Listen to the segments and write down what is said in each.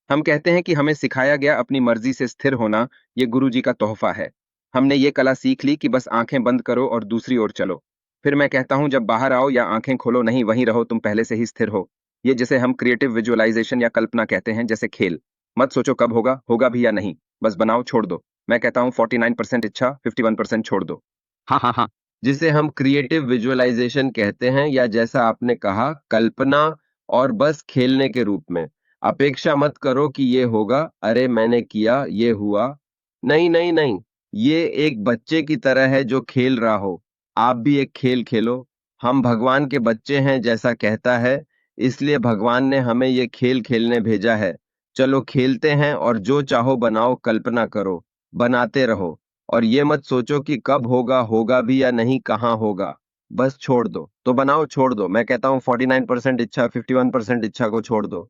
हम कहते हैं कि हमें सिखाया गया अपनी मर्जी से स्थिर होना, ये गुरुजी का तोहफा है। हमने ये कला सीख ली कि बस आंखें बंद करो और दूसरी ओर चलो। फिर मैं कहता हूँ जब बाहर आओ या आंखें खोलो नहीं वहीं रहो, तुम पहले से ही स्थिर हो। ये जिसे हम क्रिएटिव विजुअलाइजेशन या कल्पना कहते हैं, जैसे खेल। मत सोचो कब होगा, होगा भी या नहीं। बस बनाओ, छोड़ दो। मैं कहता हूँ 49% इच्छा, 51% छोड़ दो। हाँ हाँ हाँ। जिसे हम क्रिएटिव विजुअलाइजेशन कहते हैं, या जैसा आपने कहा, कल्पना। और बस खेलने के रूप में। अपेक्षा मत करो कि ये होगा, अरे मैंने किया ये हुआ। नहीं नहीं नहीं। ये एक बच्चे की तरह है जो खेल रहा हो। आप भी एक खेल खेलो। हम भगवान के बच्चे हैं जैसा कहता है। इसलिए भगवान ने हमें ये खेल खेलने भेजा है। चलो खेलते हैं और जो चाहो बनाओ, कल्पना करो। बनाते रहो। और ये मत सोचो कि कब होगा, होगा भी या नहीं, कहाँ होगा। बस छोड़ दो तो बनाओ, छोड़ दो। मैं कहता हूँ 49% इच्छा, 51% इच्छा को छोड़ दो।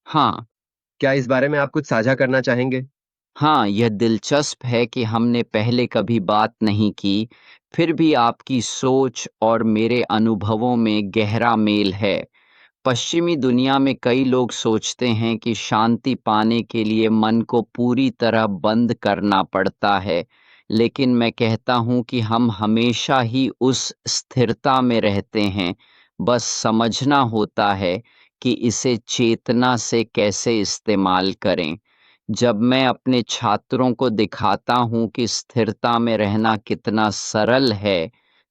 हाँ क्या इस बारे में आप कुछ साझा करना चाहेंगे? हाँ, यह दिलचस्प है कि हमने पहले कभी बात नहीं की, फिर भी आपकी सोच और मेरे अनुभवों में गहरा मेल है। पश्चिमी दुनिया में कई लोग सोचते हैं कि शांति पाने के लिए मन को पूरी तरह बंद करना पड़ता है, लेकिन मैं कहता हूँ कि हम हमेशा ही उस स्थिरता में रहते हैं। बस समझना होता है कि इसे चेतना से कैसे इस्तेमाल करें। जब मैं अपने छात्रों को दिखाता हूँ कि स्थिरता में रहना कितना सरल है,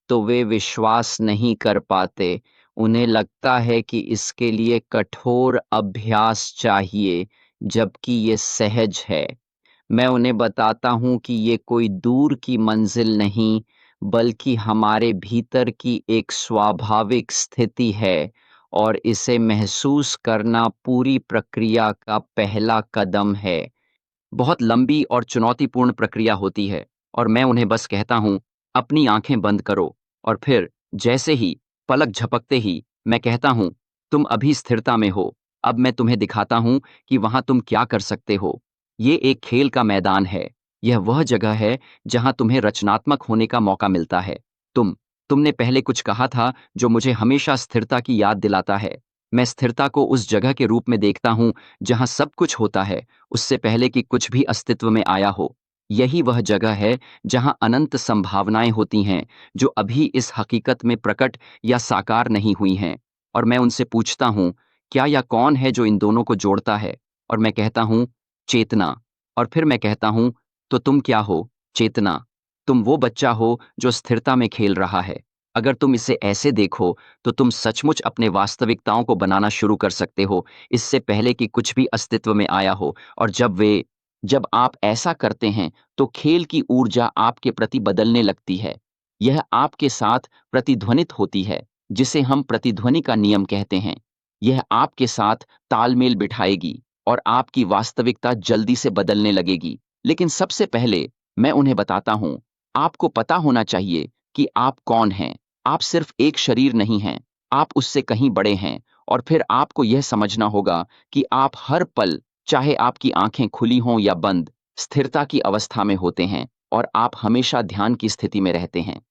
तो वे विश्वास नहीं कर पाते। उन्हें लगता है कि इसके लिए कठोर अभ्यास चाहिए, जबकि ये सहज है। मैं उन्हें बताता हूँ कि ये कोई दूर की मंजिल नहीं, बल्कि हमारे भीतर की एक स्वाभाविक स्थिति है, और इसे महसूस करना पूरी प्रक्रिया का पहला कदम है। बहुत लंबी और चुनौतीपूर्ण प्रक्रिया होती है, और मैं उन्हें बस कहता हूँ, अपनी आंखें बंद करो। और फिर जैसे ही पलक झपकते ही मैं कहता हूँ, तुम अभी स्थिरता में हो। अब मैं तुम्हें दिखाता हूँ कि वहां तुम क्या कर सकते हो। ये एक खेल का मैदान है। यह वह जगह है जहां तुम्हें रचनात्मक होने का मौका मिलता है। तुमने पहले कुछ कहा था जो मुझे हमेशा स्थिरता की याद दिलाता है। मैं स्थिरता को उस जगह के रूप में देखता हूँ जहां सब कुछ होता है, उससे पहले कि कुछ भी अस्तित्व में आया हो। यही वह जगह है जहां अनंत संभावनाएं होती हैं, जो अभी इस हकीकत में प्रकट या साकार नहीं हुई हैं। और मैं उनसे पूछता हूँ, क्या या कौन है जो इन दोनों को जोड़ता है? और मैं कहता हूँ, चेतना। और फिर मैं कहता हूँ, तो तुम क्या हो? चेतना। तुम वो बच्चा हो जो स्थिरता में खेल रहा है। अगर तुम इसे ऐसे देखो, तो तुम सचमुच अपने वास्तविकताओं को बनाना शुरू कर सकते हो, इससे पहले कि कुछ भी अस्तित्व में आया हो। और जब आप ऐसा करते हैं, तो खेल की ऊर्जा आपके प्रति बदलने लगती है। यह आपके साथ प्रतिध्वनित होती है, जिसे हम प्रतिध्वनि का नियम कहते हैं। यह आपके साथ तालमेल बिठाएगी, और आपकी वास्तविकता जल्दी से बदलने लगेगी। लेकिन सबसे पहले मैं उन्हें बताता हूं, आपको पता होना चाहिए कि आप कौन हैं। आप सिर्फ एक शरीर नहीं हैं, आप उससे कहीं बड़े हैं। और फिर आपको यह समझना होगा कि आप हर पल, चाहे आपकी आंखें खुली हों या बंद, स्थिरता की अवस्था में होते हैं, और आप हमेशा ध्यान की स्थिति में रहते हैं।